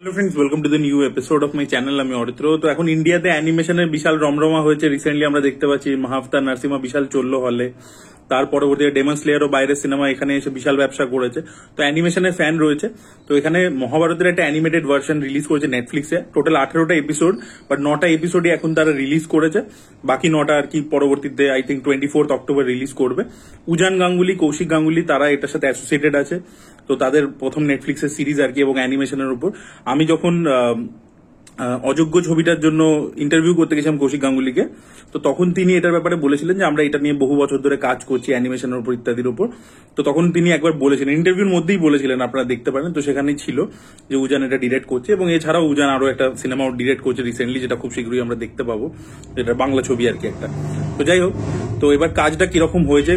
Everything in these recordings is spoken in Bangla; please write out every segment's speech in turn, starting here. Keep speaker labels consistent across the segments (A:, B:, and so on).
A: Hello friends, welcome to the new episode of my channel. আমি অরিত্র। তো এখন ইন্ডিয়াতে অ্যানিমেশনের বিশাল রমরমা হয়েছে। রিসেন্টলি আমরা দেখতে পাচ্ছি মাহাবতার নার্সিমা বিশাল চললো হলে। তার পরবর্তীতে ডেমন স্লেয়ারও বাইরের সিনেমা এখানে এসে বিশাল ব্যবসা করেছে। তো অ্যানিমেশনের ফ্যান রয়েছে। তো এখানে মহাভারতের একটা অ্যানিমেটেড ভার্সন রিলিজ করেছে নেটফ্লিক্সে। টোটাল 18টা এপিসোড, বাট 9টা এপিসোডই এখন তারা রিলিজ করেছে। বাকি 9টা আর কি পরবর্তীতে আই থিঙ্ক 24 অক্টোবর রিলিজ করবে। উজান গাঙ্গুলি, কৌশিক গাঙ্গুলি তারা এটার সাথে অ্যাসোসিয়েটেড আছে। তো তাদের প্রথম নেটফ্লিক্সের সিরিজ আর কি, এবং অ্যানিমেশনের উপর। আমি যখন অযোগ্য ছবিটার জন্য ইন্টারভিউ করতে গেছিলাম কৌশিক গাঙ্গুলিকে, তো তখন তিনি এটার ব্যাপারে বলেছিলেন যে আমরা এটা নিয়ে বহু বছর ধরে কাজ করছি অ্যানিমেশনের উপর ইত্যাদির উপর। তো তখন তিনি একবার বলেছিলেন, ইন্টারভিউর মধ্যেই বলেছিলেন, আপনারা দেখতে পারেন। তো সেখানেই ছিল যে উজান এটা ডিরেক্ট করছে, এবং এছাড়াও উজান আরো একটা সিনেমাও ডিরেক্ট করছে রিসেন্টলি, যেটা খুব শীঘ্রই আমরা দেখতে পাবো। এটা বাংলা ছবি আর কি একটা। তো যাই হোক, তো এবার কাজটা কিরকম হয়েছে,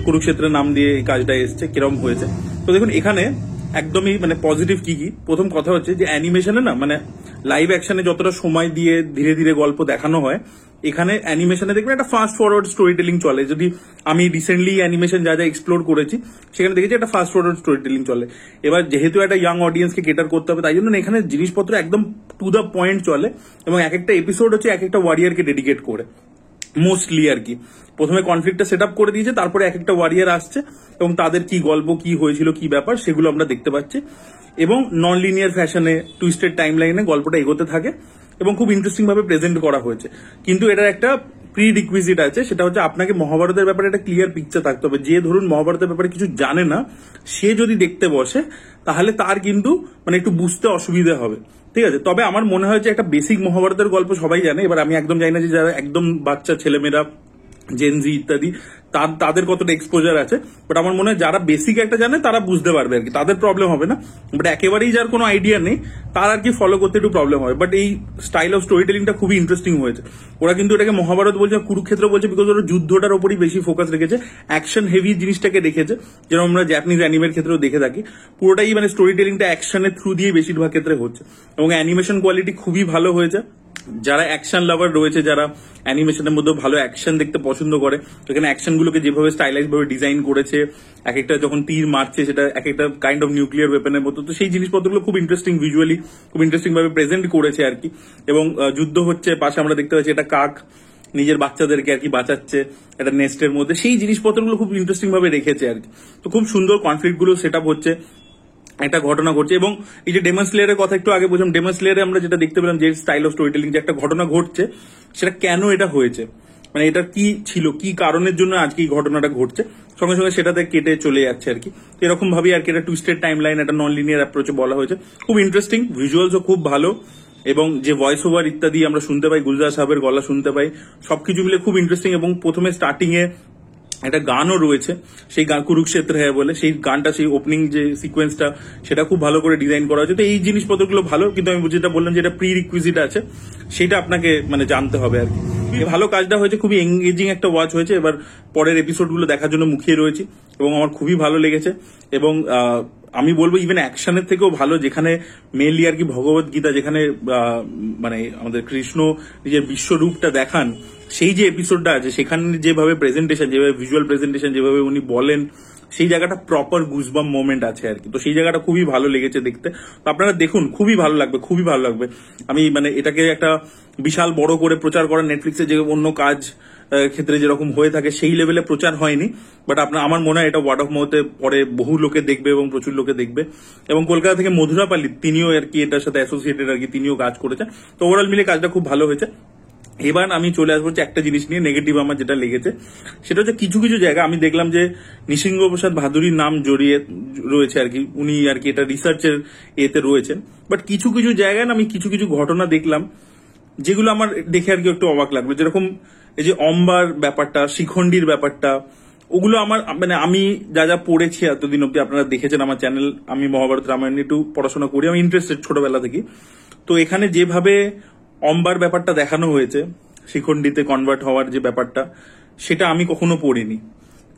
A: কুরুক্ষেত্রের নাম দিয়ে এই কাজটা এসছে, কিরকম হয়েছে। তো দেখুন এখানে একদমই মানে পজিটিভ কি প্রথম কথা হচ্ছে যে অ্যানিমেশনে না, মানে লাইভ অ্যাকশনে যতটা সময় দিয়ে ধীরে ধীরে গল্প দেখানো হয়, এখানে অ্যানিমেশনে দেখবেন একটা ফাস্ট ফরওয়ার্ড স্টোরি টেলিং চলে। যদি আমি রিসেন্টলি অ্যানিমেশন যা যা এক্সপ্লোর করেছি সেখানে দেখেছি একটা ফাস্ট ফরওয়ার্ড স্টোরি টেলিং চলে। এবার যেহেতু একটা ইয়াং অডিয়েন্সকে কেটার করতে হবে, তাই জন্য এখানে জিনিসপত্র একদম টু দ্য পয়েন্ট চলে, এবং এক একটা এপিসোড হচ্ছে এক একটা ওয়ারিয়ারকে ডেডিকেট করে মোস্টলি আর কি। প্রথমে কনফ্লিক্টটা সেট আপ করে দিয়েছে, তারপরে এক একটা ওয়ারিয়ার আসছে এবং তাদের কি গল্প, কি হয়েছিল, কি ব্যাপার, সেগুলো আমরা দেখতে পাচ্ছি। এবং নন লিনিয়ার ফ্যাশনে টুইস্টেড টাইম লাইনে গল্পটা এগোতে থাকে, এবং খুব ইন্টারেস্টিং ভাবে প্রেজেন্ট করা হয়েছে। কিন্তু এটার একটা প্রি রিকুইজিট আছে, সেটা হচ্ছে আপনাকে মহাভারতের ব্যাপারে একটা ক্লিয়ার পিকচার থাকতে হবে। যে ধরুন মহাভারতের ব্যাপারে কিছু জানে না, সে যদি দেখতে বসে তাহলে তার কিন্তু মানে একটু বুঝতে অসুবিধা হবে, ঠিক আছে। তবে আমার মনে হয় যে একটা বেসিক মহাভারতের গল্প সবাই জানে। এবার আমি একদম জানি না যে যারা একদম বাচ্চা ছেলেমেয়েরা, জেনজি ইত্যাদি, তাদের কতটা এক্সপোজার আছে, বাট আমার মনে হয় যারা বেসিক একটা জানে তারা বুঝতে পারবে আর কি, তাদের প্রবলেম হবে না। বাট একেবারেই যার কোনো আইডিয়া নেই তার আর কি ফলো করতে একটু প্রবলেম হয়। বাট এই স্টাইল অফ স্টোরি টেলিংটা খুবই ইন্টারেস্টিং হয়েছে। ওরা কিন্তু এটাকে মহাভারত বলছে, কুরুক্ষেত্র বলছে, বিকজ ওরা যুদ্ধটার উপরই বেশি ফোকাস রেখেছে, অ্যাকশন হেভি জিনিসটাকে রেখেছে, যেরকম আমরা জাপানিজ অ্যানিমের ক্ষেত্রেও দেখে থাকি। পুরোটাই মানে স্টোরি টেলিংটা অ্যাকশনের থ্রু দিয়ে বেশিরভাগ ক্ষেত্রে হচ্ছে, এবং অ্যানিমেশন কোয়ালিটি খুবই ভালো হয়েছে। যারা অ্যাকশন লাভার রয়েছে, যারা অ্যানিমেশনের মধ্যে ভালো অ্যাকশন দেখতে পছন্দ করে, এখানে অ্যাকশন গুলোকে যেভাবে স্টাইলাইজ ভাবে ডিজাইন করেছে, এক একটা যখন তীর মারছে সেটা এক একটা কাইন্ড অফ নিউক্লিয়ার ওয়েপনের মতো, তো সেই জিনিসপত্রগুলো খুব ইন্টারেস্টিং, ভিজুয়ালি খুব ইন্টারেস্টিং ভাবে প্রেজেন্ট করেছে আর কি। এবং যুদ্ধ হচ্ছে, পাশে আমরা দেখতে পাচ্ছি একটা কাক নিজের বাচ্চাদেরকে আর কি বাঁচাচ্ছে একটা নেস্টের মধ্যে, সেই জিনিসপত্রগুলো খুব ইন্টারেস্টিং ভাবে রেখেছে আর কি। তো খুব সুন্দর কনফ্লিক্ট গুলো সেট আপ হচ্ছে, একটা ঘটনা ঘটছে। এবং এই যে ডেমন স্লেয়ারের কথা একটু আগে বললাম, ডেমন স্লেয়ারে আমরা যেটা দেখতে পেলাম যে স্টাইল অফ স্টোরি টেলিং, যে একটা ঘটনা ঘটছে, সেটা কেন এটা হয়েছে, মানে এটা কি ছিল, কি কারণের জন্য আজকে এই ঘটনাটা ঘটছে, সঙ্গে সঙ্গে সেটাতে কেটে চলে যাচ্ছে আর কি। তো এরকম ভাবে আর কি একটা টুইস্টেড টাইম লাইন, একটা নন লিনিয়ার অ্যাপ্রোচে বলা হয়েছে। খুব ইন্টারেস্টিং, ভিজুয়ালসও খুব ভালো, এবং যে ভয়েস ওভার ইত্যাদি আমরা শুনতে পাই, গুলজার সাহেবের গলা শুনতে পাই, সবকিছু মিলে খুব ইন্টারেস্টিং। এবং প্রথমে স্টার্টিং এ একটা গানও রয়েছে, সেই গান কুরুক্ষেত্র হ্যাঁ বলে, সেই গানটা, সেই ওপেনিং যে সিকোয়েন্সটা, সেটা খুব ভালো করে ডিজাইন করা হয়েছে। তো এই জিনিসপত্রগুলো ভালো, কিন্তু আমি যেটা বললাম যে এটা প্রি রিকুইজিট আছে, সেটা আপনাকে মানে জানতে হবে আর কি। ভালো কাজটা হয়েছে, খুবই এঙ্গেজিং একটা ওয়াচ হয়েছে। এবার পরের এপিসোডগুলো দেখার জন্য মুখিয়ে রয়েছি, এবং আমার খুবই ভালো লেগেছে। এবং আমি বলবো ইভেন অ্যাকশনের থেকেও ভালো, যেখানে মেনলি আর কি ভগবত গীতা, যেখানে মানে আমাদের কৃষ্ণ নিজের বিশ্বরূপটা দেখান, সেই যে এপিসোডটা আছে, সেখানে যেভাবে প্রেজেন্টেশন, যেভাবে ভিজুয়াল প্রেজেন্টেশন, যেভাবে উনি বলেন, সেই জায়গাটা প্রপার গুজবাম মোমেন্ট আছে আর কি। তো সেই জায়গাটা খুবই ভালো লেগেছে দেখতে। তো আপনারা দেখুন, খুবই ভালো লাগবে, খুবই ভালো লাগবে। আমি মানে এটাকে একটা বিশাল বড় করে প্রচার করা, নেটফ্লিক্সে যে অন্য কাজ ক্ষেত্রে যেরকম হয়ে থাকে সেই লেভেলে প্রচার হয়নি, বাট আমার মনে হয় এটা ওয়ার্ড অফ মাউথে পরে বহু লোকে দেখবে এবং প্রচুর লোকে দেখবে। এবং কলকাতা থেকে মধুরা পালি, তিনিও আর কি এটার সাথে অ্যাসোসিয়েটেড আর কি, তিনিও কাজ করেছেন। তো ওভারঅল মিলে কাজটা খুব ভালো হয়েছে। এবার আমি চলে আসবো একটা জিনিস নিয়ে, নেগেটিভ আমার যেটা লেগেছে, সেটা হচ্ছে কিছু কিছু জায়গা আমি দেখলাম যে নৃসিংহ প্রসাদ ভাদুরীর নাম জড়িয়ে রয়েছে আর কি, উনি আর কি এটা রিসার্চের এতে রয়েছেন। বাট কিছু কিছু জায়গায় আমি কিছু কিছু ঘটনা দেখলাম যেগুলো আমার দেখে আর কি একটু অবাক লাগলো। যেরকম এই যে অম্বার ব্যাপারটা, শিখণ্ডীর ব্যাপারটা, ওগুলো আমার মানে আমি যা যা পড়েছি এতদিন অব্দি, আপনারা দেখেছেন আমার চ্যানেল, আমি মহাভারত রামায়ণ একটু পড়াশোনা করি, আমি ইন্টারেস্টেড ছোটবেলা থেকে। তো এখানে যেভাবে অম্বার ব্যাপারটা দেখানো হয়েছে, শিখণ্ডীতে কনভার্ট হওয়ার যে ব্যাপারটা, সেটা আমি কখনো পড়িনি,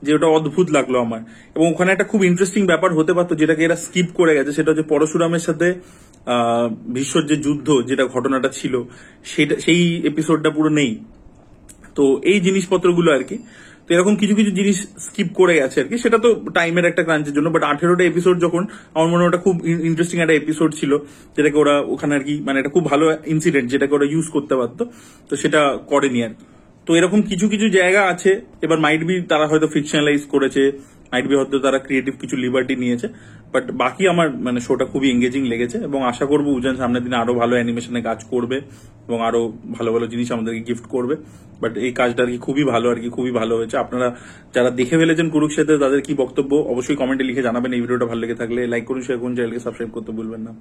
A: যে ওটা অদ্ভুত লাগলো আমার। এবং ওখানে একটা খুব ইন্টারেস্টিং ব্যাপার হতে পারতো, যেটাকে এরা স্কিপ করে গেছে, সেটা হচ্ছে পরশুরামের সাথে ভীষ্মর যে যুদ্ধ, যেটা ঘটনাটা ছিল, সেটা সেই এপিসোডটা পুরো নেই। তো এই জিনিসপত্রগুলো আর কি। তো এরকম কিছু কিছু জিনিস স্কিপ করে গেছে আর কি, সেটা তো টাইমের একটা ক্রাঞ্চের জন্য। বাট 18টা এপিসোড যখন, আমার মনে হয় ওটা খুব ইন্টারেস্টিং একটা এপিসোড ছিল, যেটাকে ওরা ওখানে আর কি মানে একটা খুব ভালো ইনসিডেন্ট যেটাকে ওরা ইউজ করতে পারতো, তো সেটা করেনি আর কি। তো এরকম কিছু কিছু জায়গা আছে। এবার মাইট বি তারা হয়তো ফিকশনালাইজ করেছে, মাইট বি হয়তো তারা ক্রিয়েটিভ কিছু লিবার্টি নিয়েছে, বাট বাকি আমার মানে শোটা খুবই এঙ্গেজিং লেগেছে এবং আশা করবো উজান সামনের দিনে আরো ভালো অ্যানিমেশনে কাজ করবে এবং আরো ভালো ভালো জিনিস আমাদেরকে গিফট করবে। বাট এই কাজটা আর কি খুবই ভালো আর কি, খুবই ভালো হয়েছে। আপনারা যারা দেখে ফেলেছেন কুরুক্ষেত্র তাদের কি বক্তব্য অবশ্যই কমেন্টে লিখে জানাবেন। এই ভিডিওটা ভালো লেগে থাকলে লাইক করুন, শেয়ার করুন, চ্যানেলকে সাবস্ক্রাইব করতে ভুলবেন না।